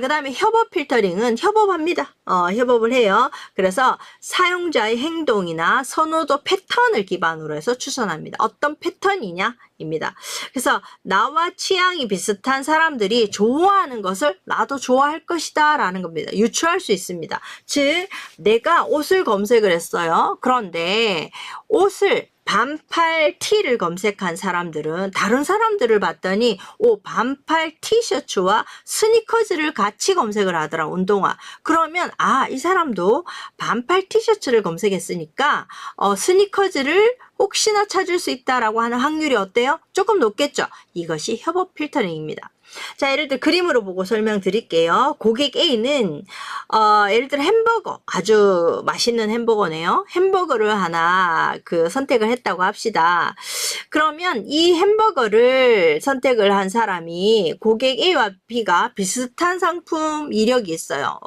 그 다음에 협업 필터링은 협업합니다. 협업을 해요. 그래서 사용자의 행동이나 선호도 패턴을 기반으로 해서 추천합니다. 어떤 패턴이냐? 입니다. 그래서 나와 취향이 비슷한 사람들이 좋아하는 것을 나도 좋아할 것이다 라는 겁니다. 유추할 수 있습니다. 즉 내가 옷을 검색을 했어요. 그런데 옷을 반팔 티를 검색한 사람들은 다른 사람들을 봤더니 반팔 티셔츠와 스니커즈를 같이 검색을 하더라. 운동화. 그러면 이 사람도 반팔 티셔츠를 검색했으니까 스니커즈를 혹시나 찾을 수 있다라고 하는 확률이 어때요? 조금 높겠죠? 이것이 협업 필터링입니다. 자, 예를 들어 그림으로 보고 설명드릴게요. 고객 A는 예를 들어 햄버거, 아주 맛있는 햄버거네요. 햄버거를 하나 선택을 했다고 합시다. 그러면 이 햄버거를 선택을 한 사람이 고객 A와 B가 비슷한 상품 이력이 있어요.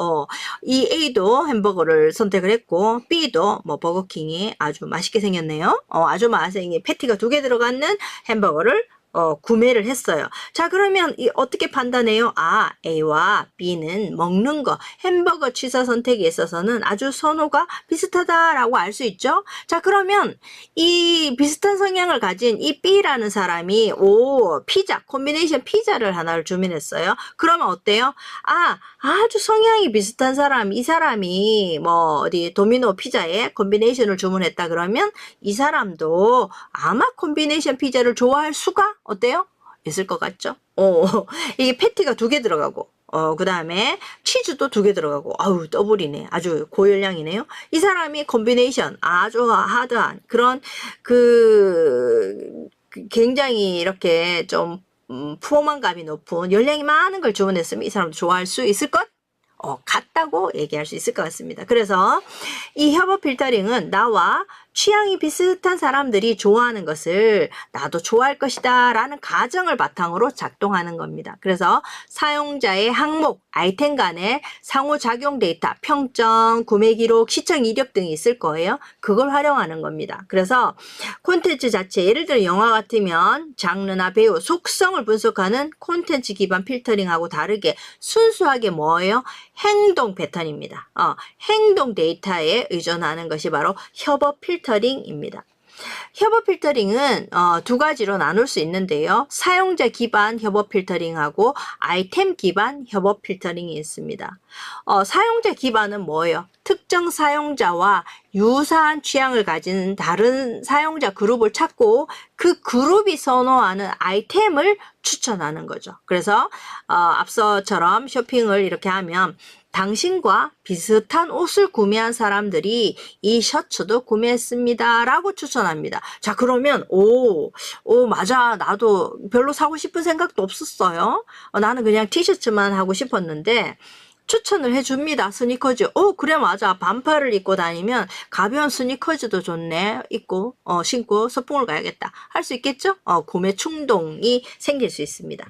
이 A도 햄버거를 선택을 했고 B도 뭐 버거킹이 아주 맛있게 생겼네요. 아주 맛있게 패티가 2개 들어가는 햄버거를 구매를 했어요. 자, 그러면 어떻게 판단해요? A와 B는 먹는 거, 햄버거 취사 선택에 있어서는 아주 선호가 비슷하다라고 알 수 있죠? 자, 그러면 이 비슷한 성향을 가진 이 B라는 사람이 피자, 콤비네이션 피자를 하나를 주문했어요. 그러면 어때요? 아주 성향이 비슷한 사람, 이 사람이 뭐 어디 도미노 피자에 콤비네이션을 주문했다 그러면 이 사람도 아마 콤비네이션 피자를 좋아할 수가 어때요? 있을 것 같죠? 이게 패티가 2개 들어가고, 그 다음에 치즈도 2개 들어가고, 더블이네. 아주 고열량이네요. 이 사람이 콤비네이션, 아주 하드한 그런, 굉장히 이렇게 좀, 포만감이 높은 열량이 많은 걸 주문했으면 이 사람도 좋아할 수 있을 것? 같다고 얘기할 수 있을 것 같습니다. 그래서 이 협업 필터링은 나와 취향이 비슷한 사람들이 좋아하는 것을 나도 좋아할 것이다 라는 가정을 바탕으로 작동하는 겁니다. 그래서 사용자의 항목, 아이템 간의 상호작용 데이터, 평점, 구매 기록, 시청 이력 등이 있을 거예요. 그걸 활용하는 겁니다. 그래서 콘텐츠 자체, 예를 들어 영화 같으면 장르나 배우, 속성을 분석하는 콘텐츠 기반 필터링하고 다르게 순수하게 뭐예요? 행동 패턴입니다. 행동 데이터에 의존하는 것이 바로 협업 필터링입니다. 협업 필터링은 2가지로 나눌 수 있는데요. 사용자 기반 협업 필터링하고 아이템 기반 협업 필터링이 있습니다. 사용자 기반은 뭐예요? 특정 사용자와 유사한 취향을 가진 다른 사용자 그룹을 찾고 그 그룹이 선호하는 아이템을 추천하는 거죠. 그래서 앞서처럼 쇼핑을 이렇게 하면 당신과 비슷한 옷을 구매한 사람들이 이 셔츠도 구매했습니다 라고 추천합니다. 자, 그러면 맞아, 나도 별로 사고 싶은 생각도 없었어요. 나는 그냥 티셔츠만 하고 싶었는데 추천을 해줍니다. 스니커즈. 그래, 맞아. 반팔을 입고 다니면 가벼운 스니커즈도 좋네. 입고, 신고 소풍을 가야겠다. 할 수 있겠죠? 구매 충동이 생길 수 있습니다.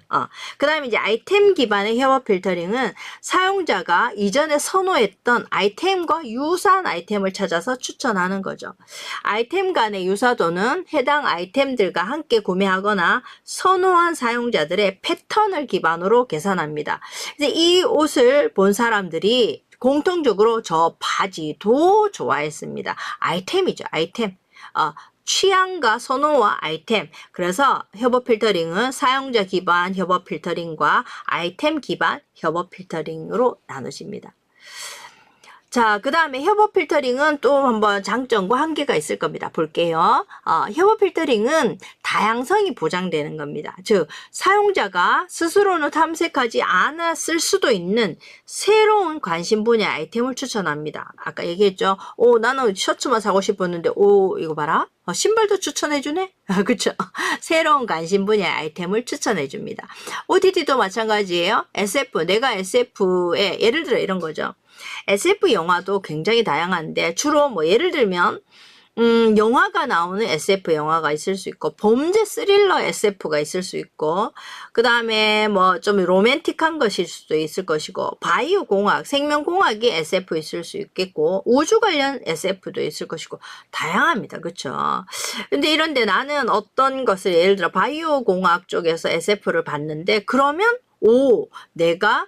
그 다음에 이제 아이템 기반의 협업 필터링은 사용자가 이전에 선호했던 아이템과 유사한 아이템을 찾아서 추천하는 거죠. 아이템 간의 유사도는 해당 아이템들과 함께 구매하거나 선호한 사용자들의 패턴을 기반으로 계산합니다. 이제 이 옷을 본 사람들이 공통적으로 저 바지도 좋아했습니다. 아이템이죠, 아이템. 취향과 선호와 아이템. 그래서 협업 필터링은 사용자 기반 협업 필터링과 아이템 기반 협업 필터링으로 나누십니다. 자, 그 다음에 협업 필터링은 또 한번 장점과 한계가 있을 겁니다. 볼게요. 협업 필터링은 다양성이 보장되는 겁니다. 즉, 사용자가 스스로는 탐색하지 않았을 수도 있는 새로운 관심 분야 아이템을 추천합니다. 아까 얘기했죠. 나는 셔츠만 사고 싶었는데, 이거 봐라. 신발도 추천해주네? 그쵸? 새로운 관심 분야 아이템을 추천해줍니다. OTT도 마찬가지예요. SF, 내가 SF에, 예를 들어 이런 거죠. SF 영화도 굉장히 다양한데 주로 뭐 예를 들면 영화가 나오는 SF 영화가 있을 수 있고 범죄 스릴러 SF가 있을 수 있고 그 다음에 뭐 좀 로맨틱한 것일 수도 있을 것이고 바이오 공학, 생명공학이 SF 있을 수 있겠고 우주 관련 SF도 있을 것이고 다양합니다. 그쵸? 근데 이런데 나는 어떤 것을 예를 들어 바이오 공학 쪽에서 SF를 봤는데 그러면 내가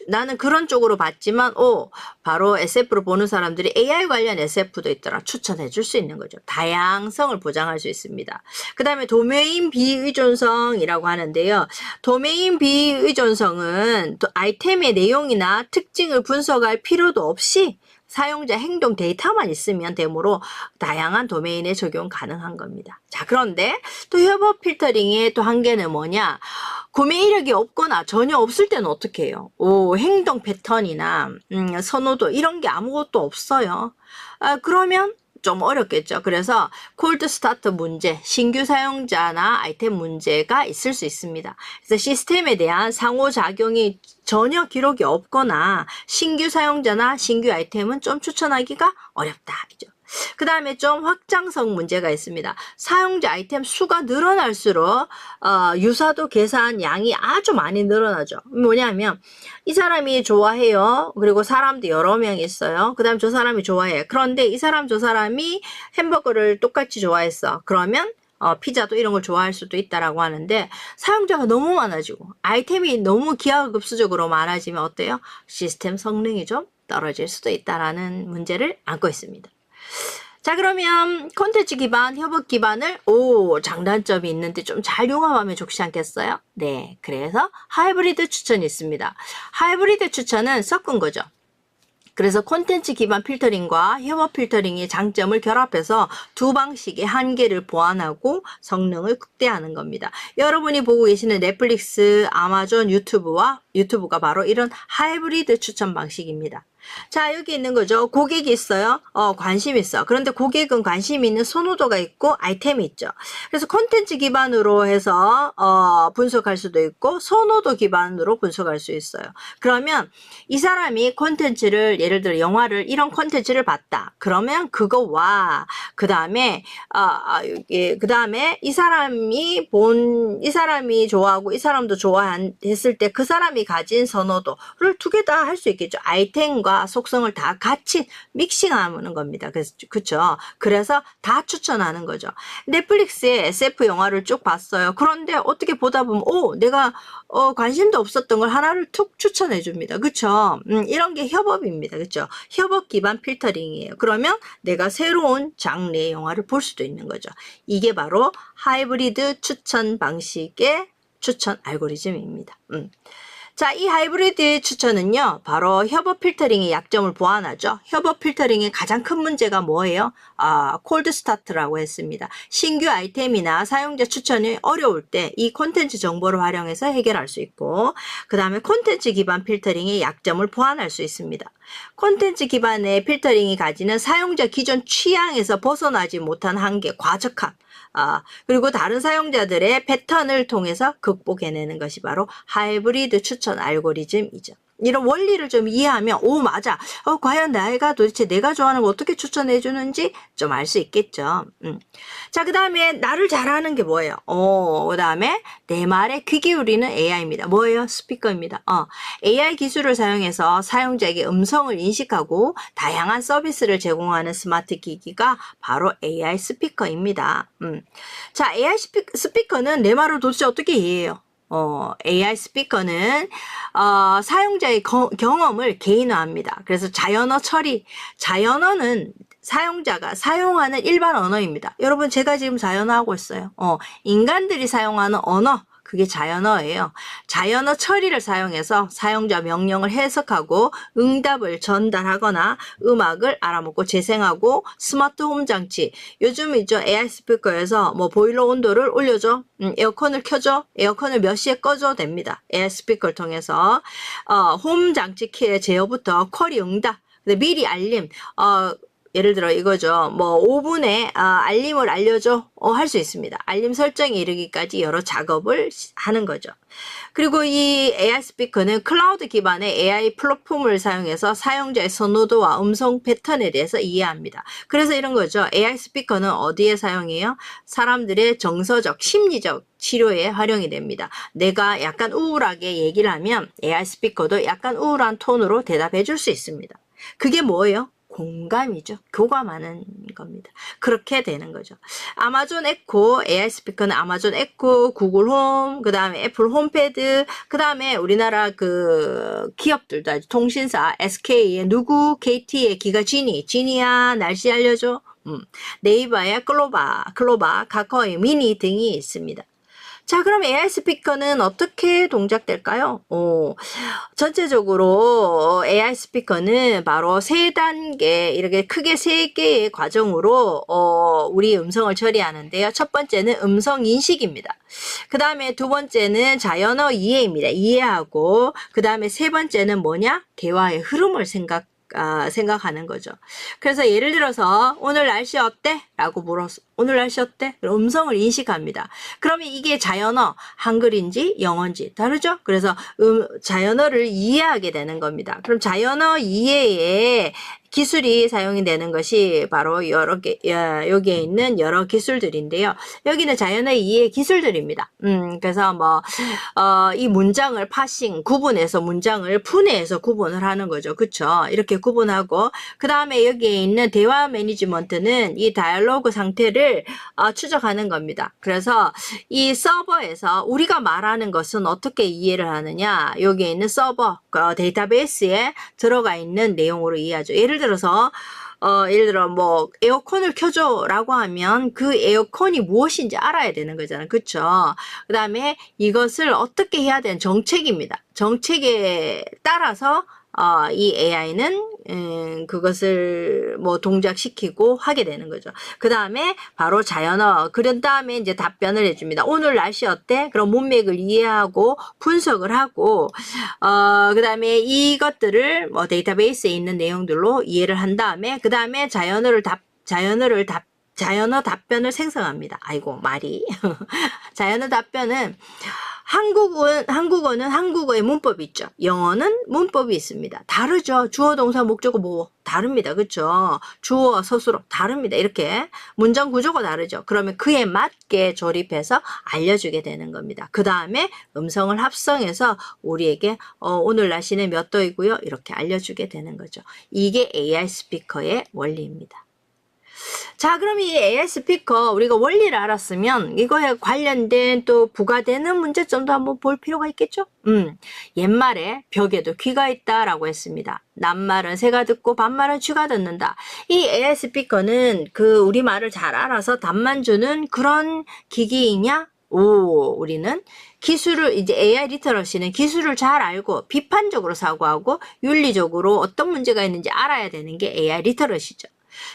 나는 그런 쪽으로 봤지만 바로 SF로 보는 사람들이 AI 관련 SF도 있더라. 추천해 줄 수 있는 거죠. 다양성을 보장할 수 있습니다. 그 다음에 도메인 비의존성이라고 하는데요. 도메인 비의존성은 또 아이템의 내용이나 특징을 분석할 필요도 없이 사용자 행동 데이터만 있으면 되므로 다양한 도메인에 적용 가능한 겁니다. 자, 그런데 또 협업 필터링의 또 한계는 뭐냐? 구매 이력이 없거나 전혀 없을 때는 어떻게 해요? 행동 패턴이나 선호도 이런 게 아무것도 없어요. 그러면 좀 어렵겠죠. 그래서 콜드 스타트 문제, 신규 사용자나 아이템 문제가 있을 수 있습니다. 그래서 시스템에 대한 상호작용이 전혀 기록이 없거나 신규 사용자나 신규 아이템은 좀 추천하기가 어렵다. 그 다음에 좀 확장성 문제가 있습니다. 사용자 아이템 수가 늘어날수록 유사도 계산 양이 아주 많이 늘어나죠. 뭐냐면 이 사람이 좋아해요. 그리고 사람도 여러 명 있어요. 그 다음 저 사람이 좋아해. 그런데 이 사람 저 사람이 햄버거를 똑같이 좋아했어. 그러면 피자도 이런 걸 좋아할 수도 있다라고 하는데 사용자가 너무 많아지고 아이템이 너무 기하급수적으로 많아지면 어때요? 시스템 성능이 좀 떨어질 수도 있다라는 문제를 안고 있습니다. 자, 그러면 콘텐츠 기반, 협업 기반을 장단점이 있는데 좀 잘 융합하면 좋지 않겠어요? 네, 그래서 하이브리드 추천이 있습니다. 하이브리드 추천은 섞은 거죠. 그래서 콘텐츠 기반 필터링과 협업 필터링의 장점을 결합해서 두 방식의 한계를 보완하고 성능을 극대화하는 겁니다. 여러분이 보고 계시는 넷플릭스, 아마존, 유튜브가 바로 이런 하이브리드 추천 방식입니다. 자, 여기 있는 거죠. 고객이 있어요. 관심 있어. 그런데 고객은 관심 있는 선호도가 있고 아이템이 있죠. 그래서 콘텐츠 기반으로 해서 분석할 수도 있고 선호도 기반으로 분석할 수 있어요. 그러면 이 사람이 콘텐츠를 예를 들어 영화를 이런 콘텐츠를 봤다. 그러면 그거와 그 다음에 이 사람이 좋아하고 이 사람도 좋아했을 때 그 사람이 가진 선호도를 두 개 다 할 수 있겠죠. 아이템과 속성을 다 같이 믹싱하는 겁니다. 그쵸? 그래서 다 추천하는 거죠. 넷플릭스에 SF 영화를 쭉 봤어요. 그런데 어떻게 보다 보면 내가 관심도 없었던 걸 하나를 툭 추천해 줍니다. 그쵸? 이런 게 협업입니다. 그쵸? 협업 기반 필터링이에요. 그러면 내가 새로운 장르의 영화를 볼 수도 있는 거죠. 이게 바로 하이브리드 추천 방식의 추천 알고리즘입니다. 자, 이 하이브리드 추천은요, 바로 협업 필터링의 약점을 보완하죠. 협업 필터링의 가장 큰 문제가 뭐예요? 콜드 스타트라고 했습니다. 신규 아이템이나 사용자 추천이 어려울 때 이 콘텐츠 정보를 활용해서 해결할 수 있고, 그 다음에 콘텐츠 기반 필터링의 약점을 보완할 수 있습니다. 콘텐츠 기반의 필터링이 가지는 사용자 기존 취향에서 벗어나지 못한 한계, 과적함, 그리고 다른 사용자들의 패턴을 통해서 극복해내는 것이 바로 하이브리드 추천 알고리즘이죠. 이런 원리를 좀 이해하면 맞아. 과연 도대체 내가 좋아하는 거 어떻게 추천해 주는지 좀 알 수 있겠죠. 자, 그 다음에 나를 잘하는 게 뭐예요? 그 다음에 내 말에 귀 기울이는 AI입니다. 뭐예요? 스피커입니다. AI 기술을 사용해서 사용자에게 음성을 인식하고 다양한 서비스를 제공하는 스마트 기기가 바로 AI 스피커입니다. 자, AI 스피커는 내 말을 도대체 어떻게 이해해요? AI 스피커는 사용자의 경험을 개인화합니다. 그래서 자연어 처리, 자연어는 사용자가 사용하는 일반 언어입니다. 여러분, 제가 지금 자연어하고 있어요. 인간들이 사용하는 언어, 그게 자연어예요. 자연어 처리를 사용해서 사용자 명령을 해석하고 응답을 전달하거나 음악을 알아먹고 재생하고 스마트 홈 장치. 요즘 있죠. AI 스피커에서 보일러 온도를 올려줘. 에어컨을 켜줘. 에어컨을 몇 시에 꺼줘 됩니다. AI 스피커를 통해서 홈 장치 키의 제어부터 쿼리 응답. 미리 알림. 예를 들어 이거죠. 5분에 알림을 알려줘 할 수 있습니다. 알림 설정에 이르기까지 여러 작업을 하는 거죠. 그리고 이 AI 스피커는 클라우드 기반의 AI 플랫폼을 사용해서 사용자의 선호도와 음성 패턴에 대해서 이해합니다. 그래서 이런 거죠. AI 스피커는 어디에 사용해요? 사람들의 정서적, 심리적 치료에 활용이 됩니다. 내가 약간 우울하게 얘기를 하면 AI 스피커도 약간 우울한 톤으로 대답해 줄 수 있습니다. 그게 뭐예요? 공감이죠. 교감하는 겁니다. 그렇게 되는 거죠. 아마존 에코, AI 스피커는 아마존 에코, 구글 홈, 그 다음에 애플 홈패드, 그 다음에 우리나라 그 기업들도 통신사, SK의 누구, KT의 기가 지니야, 날씨 알려줘. 네이버의 클로바, 카카오의 미니 등이 있습니다. 자, 그럼 AI 스피커는 어떻게 동작될까요? 전체적으로 AI 스피커는 바로 3단계, 이렇게 크게 3개의 과정으로 우리 음성을 처리하는데요. 첫 번째는 음성 인식입니다. 그 다음에 두 번째는 자연어 이해입니다. 이해하고, 그 다음에 세 번째는 뭐냐? 대화의 흐름을 생각하는 거죠. 그래서 예를 들어서 오늘 날씨 어때? 라고 물었어. 오늘 날씨 어때? 그럼 음성을 인식합니다. 그러면 이게 자연어, 한글인지 영어인지 다르죠? 그래서 자연어를 이해하게 되는 겁니다. 그럼 자연어 이해에 기술이 사용이 되는 것이 바로 여기에 있는 여러 기술들인데요. 여기는 자연어 이해 기술들입니다. 그래서 이 문장을 구분해서 문장을 분해해서 구분을 하는 거죠. 그쵸? 이렇게 구분하고, 그 다음에 여기에 있는 대화 매니지먼트는 이 다이얼로그 상태를 추적하는 겁니다. 그래서 이 서버에서 우리가 말하는 것은 어떻게 이해를 하느냐, 여기에 있는 서버, 데이터베이스에 들어가 있는 내용으로 이해하죠. 예를 들어 에어컨을 켜줘 라고 하면 그 에어컨이 무엇인지 알아야 되는 거잖아요. 그쵸? 그 다음에 이것을 어떻게 해야 되는 정책입니다. 정책에 따라서 이 AI는 그것을 동작시키고 하게 되는 거죠. 그 다음에 바로 자연어, 그런 다음에 이제 답변을 해줍니다. 오늘 날씨 어때? 그럼 문맥을 이해하고 분석을 하고, 그 다음에 이것들을 데이터베이스에 있는 내용들로 이해를 한 다음에, 그 다음에 자연어 답변을 생성합니다. 아이고, 말이. 자연어 답변은 한국어는 한국어의 문법이 있죠. 영어는 문법이 있습니다. 다르죠. 주어, 동사, 목적어 다릅니다. 그쵸? 주어, 서술어 다릅니다. 이렇게 문장 구조가 다르죠. 그러면 그에 맞게 조립해서 알려주게 되는 겁니다. 그 다음에 음성을 합성해서 우리에게 오늘 날씨는 몇 도이고요. 이렇게 알려주게 되는 거죠. 이게 AI 스피커의 원리입니다. 자, 그럼 이 AI 스피커 우리가 원리를 알았으면 이거에 관련된 또 부과되는 문제점도 한번 볼 필요가 있겠죠? 옛말에 벽에도 귀가 있다라고 했습니다. 낱말은 새가 듣고 반말은 쥐가 듣는다. 이 AI 스피커는 우리 말을 잘 알아서 답만 주는 그런 기기이냐? 우리는 기술을, 이제 AI 리터러시는 기술을 잘 알고 비판적으로 사고하고 윤리적으로 어떤 문제가 있는지 알아야 되는 게 AI 리터러시죠.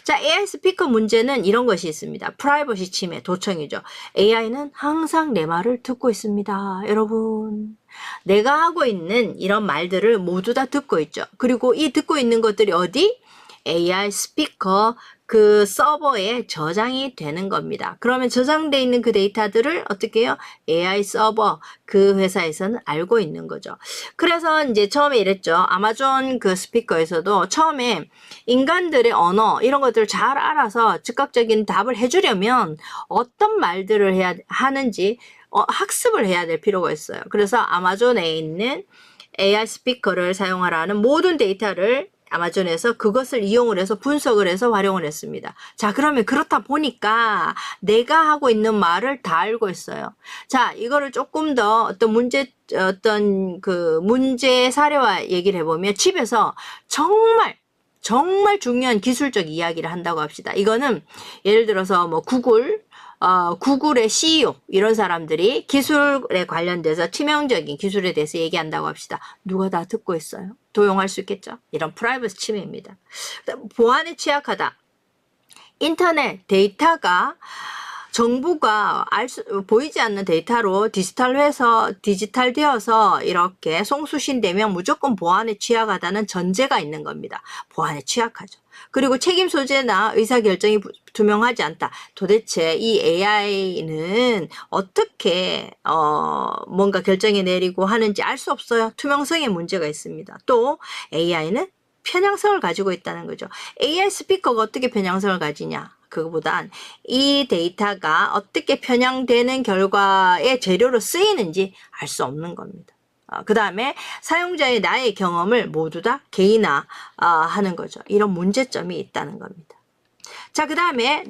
자, AI 스피커 문제는 이런 것이 있습니다. 프라이버시 침해, 도청이죠. AI는 항상 내 말을 듣고 있습니다. 여러분, 내가 하고 있는 이런 말들을 모두 다 듣고 있죠. 그리고 이 듣고 있는 것들이 어디? AI 스피커 그 서버에 저장이 되는 겁니다. 그러면 저장되어 있는 그 데이터들을 어떻게 해요? AI 서버 그 회사에서는 알고 있는 거죠. 그래서 이제 처음에 이랬죠. 아마존 그 스피커에서도 처음에 인간들의 언어 이런 것들을 잘 알아서 즉각적인 답을 해주려면 어떤 말들을 해야 하는지 학습을 해야 될 필요가 있어요. 그래서 아마존에 있는 AI 스피커를 사용하라는 모든 데이터를 아마존에서 그것을 이용을 해서 분석을 해서 활용을 했습니다. 자, 그러면 그렇다 보니까 내가 하고 있는 말을 다 알고 있어요. 자, 이거를 조금 더 어떤 문제 사례와 얘기를 해보면 집에서 정말 중요한 기술적 이야기를 한다고 합시다. 이거는 예를 들어서 구글의 CEO 이런 사람들이 기술에 관련돼서 치명적인 기술에 대해서 얘기한다고 합시다. 누가 다 듣고 있어요? 도용할 수 있겠죠? 이런 프라이버시 침해입니다. 보안에 취약하다. 인터넷 데이터가 정부가 보이지 않는 데이터로 디지털되어서 이렇게 송수신되면 무조건 보안에 취약하다는 전제가 있는 겁니다. 보안에 취약하죠. 그리고 책임 소재나 의사결정이 투명하지 않다. 도대체 이 AI는 어떻게 뭔가 결정을 내리고 하는지 알 수 없어요. 투명성에 문제가 있습니다. 또 AI는 편향성을 가지고 있다는 거죠. AI 스피커가 어떻게 편향성을 가지냐? 그거보단 이 데이터가 어떻게 편향되는 결과의 재료로 쓰이는지 알 수 없는 겁니다. 그 다음에 사용자의 나의 경험을 모두 다 개인화하는 거죠. 이런 문제점이 있다는 겁니다. 자, 그 다음에